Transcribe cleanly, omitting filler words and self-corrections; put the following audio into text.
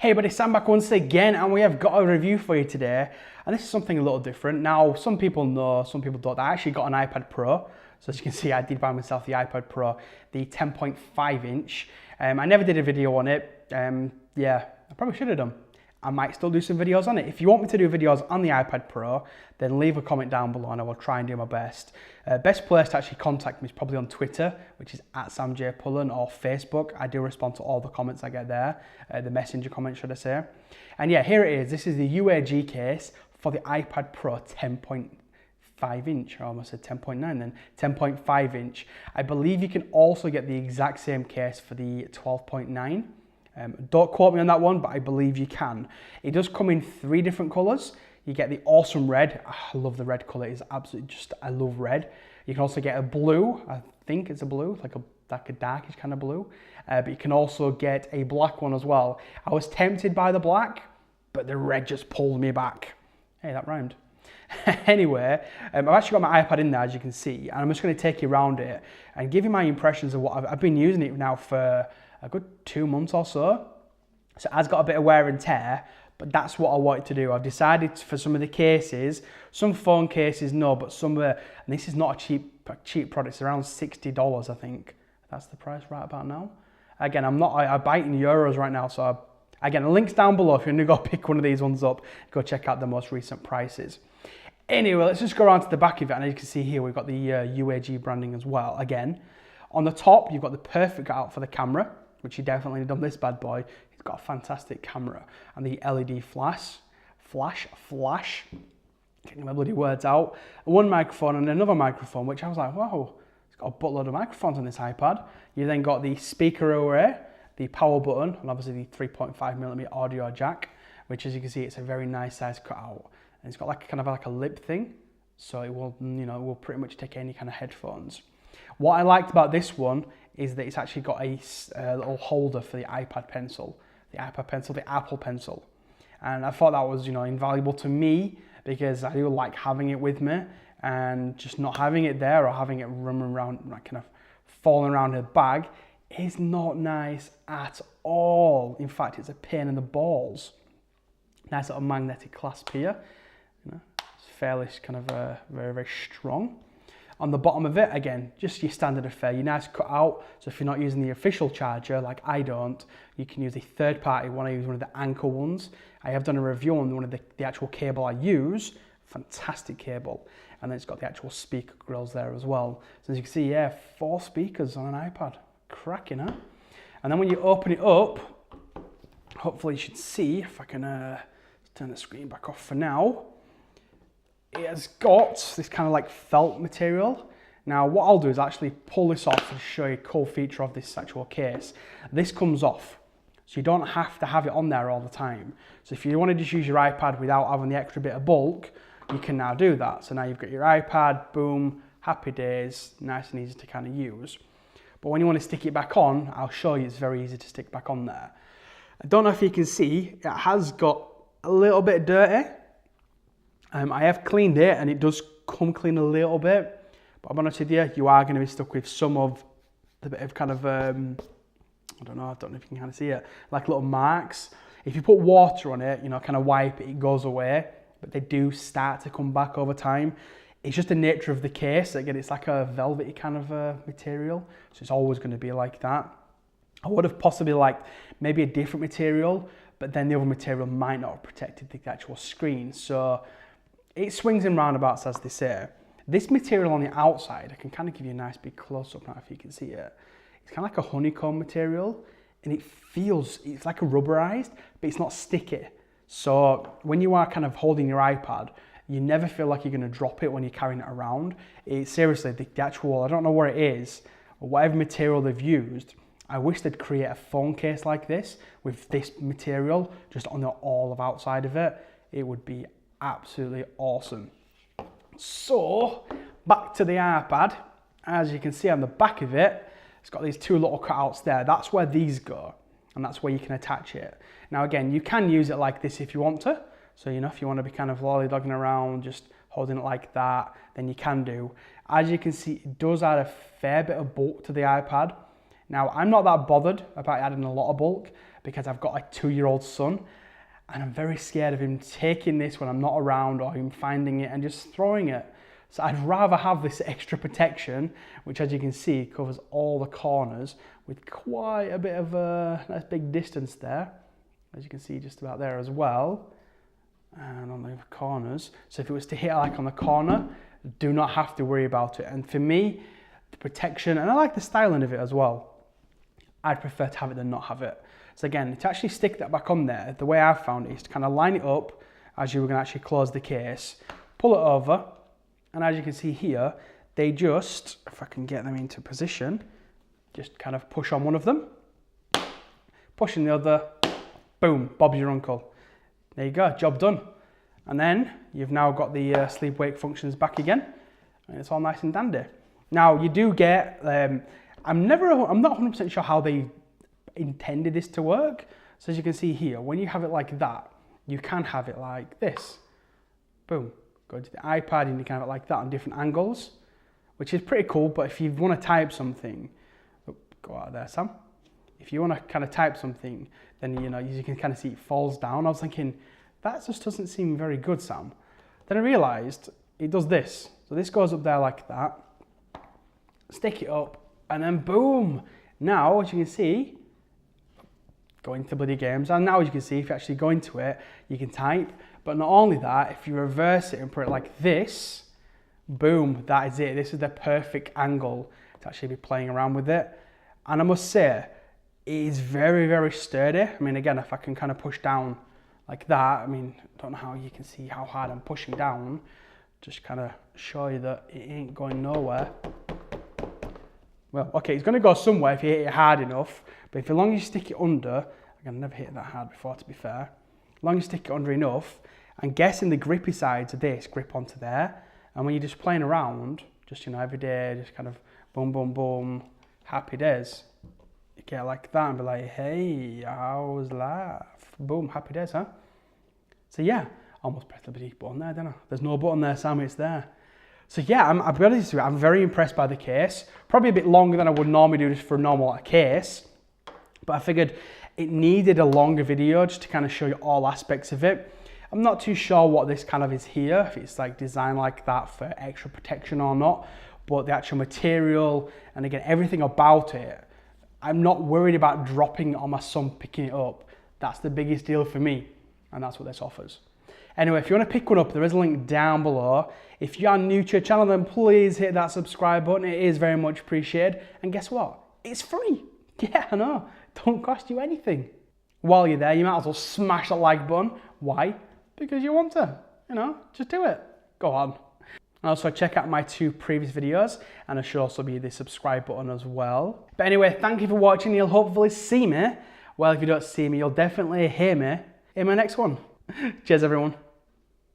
Hey buddy, Sam back once again, and we have got a review for you today. And this is something a little different. Now, some people know, some people don't. I actually got an iPad Pro. So as you can see, I did buy myself the iPad Pro, the 10.5 inch. I never did a video on it. Yeah, I probably should have done. I might still do some videos on it. If you want me to do videos on the iPad Pro, then leave a comment down below and I will try and do my best. Best place to actually contact me is probably on Twitter, which is @samjpullen, or Facebook. I do respond to all the comments I get there, the messenger comments, should I say. And yeah, here it is. This is the UAG case for the iPad Pro 10.5 inch. I almost said 10.9 then, 10.5 inch. I believe you can also get the exact same case for the 12.9. Don't quote me on that one, but I believe you can. It does come in 3 different colours. You get the awesome red. I love the red colour. It's absolutely just, I love red. You can also get a blue. I think it's a blue, like a darkish kind of blue. But you can also get a black one as well. I was tempted by the black, but the red just pulled me back. Hey, that rhymed. Anyway, I've actually got my iPad in there, as you can see, and I'm just going to take you around it and give you my impressions of what I've been using it now for a good 2 months or so. So it has got a bit of wear and tear, but that's what I wanted to do. I've decided for some of the cases, some phone cases no, but some and this is not a cheap product, it's around $60 I think. That's the price right about now. Again, I buy it in euros right now, so again, the link's down below. If you're gonna go pick one of these ones up, go check out the most recent prices. Anyway, let's just go around to the back of it, and as you can see here, we've got the UAG branding as well. Again, on the top, you've got the perfect cutout for the camera, which you definitely need on this bad boy. It's got a fantastic camera, and the LED flash, getting my bloody words out. One microphone and another microphone, which I was like, wow, it's got a buttload of microphones on this iPad. You then got the speaker array, the power button, and obviously the 3.5mm audio jack, which as you can see, it's a very nice size cutout. And it's got like kind of like a lip thing, so it will, you know, it will pretty much take any kind of headphones. What I liked about this one is that it's actually got a little holder for the iPad pencil, the Apple pencil. And I thought that was, you know, invaluable to me because I do like having it with me, and just not having it there or having it running around, like kind of falling around in a bag is not nice at all. In fact, it's a pain in the balls. Nice little magnetic clasp here. You know, it's fairly kind of very, very strong. On the bottom of it, again, just your standard affair, your nice cut out. So if you're not using the official charger, like I don't, you can use a third party one. I use one of the Anchor ones. I have done a review on one of the actual cable I use. Fantastic cable. And then it's got the actual speaker grills there as well. So as you can see, yeah, 4 speakers on an iPad. Cracking, huh? And then when you open it up, hopefully you should see, if I can turn the screen back off for now. It has got this kind of like felt material. Now what I'll do is actually pull this off and show you a cool feature of this actual case. This comes off, so you don't have to have it on there all the time. So if you want to just use your iPad without having the extra bit of bulk, you can now do that. So now you've got your iPad, boom, happy days, nice and easy to kind of use. But when you want to stick it back on, I'll show you it's very easy to stick back on there. I don't know if you can see, it has got a little bit dirty. I have cleaned it and it does come clean a little bit, but I'm honest with you, you are going to be stuck with some of the bit of kind of, I don't know if you can kind of see it, like little marks. If you put water on it, you know, kind of wipe it, it goes away, but they do start to come back over time. It's just the nature of the case. Again, it's like a velvety kind of material, so it's always going to be like that. I would have possibly liked maybe a different material, but then the other material might not have protected the actual screen. So it swings in roundabouts, as they say. This material on the outside, I can kind of give you a nice big close-up now if you can see it. It's kind of like a honeycomb material, and it's like a rubberized, but it's not sticky. So when you are kind of holding your iPad, you never feel like you're going to drop it when you're carrying it around. It's seriously, the actual, I don't know what it is, or whatever material they've used, I wish they'd create a phone case like this with this material just on the all of outside of it. It would be absolutely awesome. So back to the iPad. As you can see on the back of it, it's got these 2 little cutouts there. That's where these go, and that's where you can attach it. Now again, you can use it like this if you want to. So you know, if you want to be kind of lollydogging around, just holding it like that, then you can do. As you can see, it does add a fair bit of bulk to the iPad. Now I'm not that bothered about adding a lot of bulk, because I've got like 2-year-old son, and I'm very scared of him taking this when I'm not around, or him finding it and just throwing it. So I'd rather have this extra protection, which as you can see covers all the corners with quite a bit of a nice big distance there. As you can see just about there as well. And on the corners. So if it was to hit like on the corner, do not have to worry about it. And for me, the protection, and I like the styling of it as well, I'd prefer to have it than not have it. So again, to actually stick that back on there, the way I've found it is to kind of line it up as you were going to actually close the case, pull it over, and as you can see here, they just, if I can get them into position, just kind of push on one of them, pushing the other, boom, Bob's your uncle. There you go, job done. And then you've now got the sleep-wake functions back again, and it's all nice and dandy. Now you do get, I'm not 100% sure how they intended this to work. So as you can see here, when you have it like that, you can have it like this. Boom. Go to the iPad and you can have it like that on different angles, which is pretty cool. But if you want to type something, go out of there, Sam. If you want to kind of type something, then you can kind of see it falls down. I was thinking, that just doesn't seem very good, Sam. Then I realized it does this. So this goes up there like that, stick it up, and then boom. Now, as you can see, go into bloody games, and now as you can see, if you actually go into it, you can type. But not only that, if you reverse it and put it like this, boom, that is it. This is the perfect angle to actually be playing around with it. And I must say, it is very, very sturdy. I mean, again, if I can kind of push down like that, I mean, I don't know how you can see how hard I'm pushing down. Just kind of show you that it ain't going nowhere. Well, okay, it's going to go somewhere if you hit it hard enough, but if as long as you stick it under, I've never hit it that hard before, to be fair. As long as you stick it under enough, I'm guessing the grippy sides of this grip onto there, and when you're just playing around, just every day, just kind of boom, boom, boom, happy days. You get like that and be like, hey, how's life? Boom, happy days, huh? So yeah, almost pressed the bloody button there, didn't I? There's no button there, Sam, it's there. So yeah, I'll be honest with you, I'm very impressed by the case. Probably a bit longer than I would normally do just for a normal case, but I figured it needed a longer video just to kind of show you all aspects of it. I'm not too sure what this kind of is here, if it's like designed like that for extra protection or not, but the actual material, and again, everything about it, I'm not worried about dropping it on my son picking it up. That's the biggest deal for me, and that's what this offers. Anyway, if you want to pick one up, there is a link down below. If you are new to your channel, then please hit that subscribe button. It is very much appreciated. And guess what? It's free. Yeah, I know. Don't cost you anything. While you're there, you might as well smash that like button. Why? Because you want to. Just do it. Go on. And also check out my 2 previous videos, and there should also be the subscribe button as well. But anyway, thank you for watching. You'll hopefully see me. Well, if you don't see me, you'll definitely hear me in my next one. Cheers, everyone.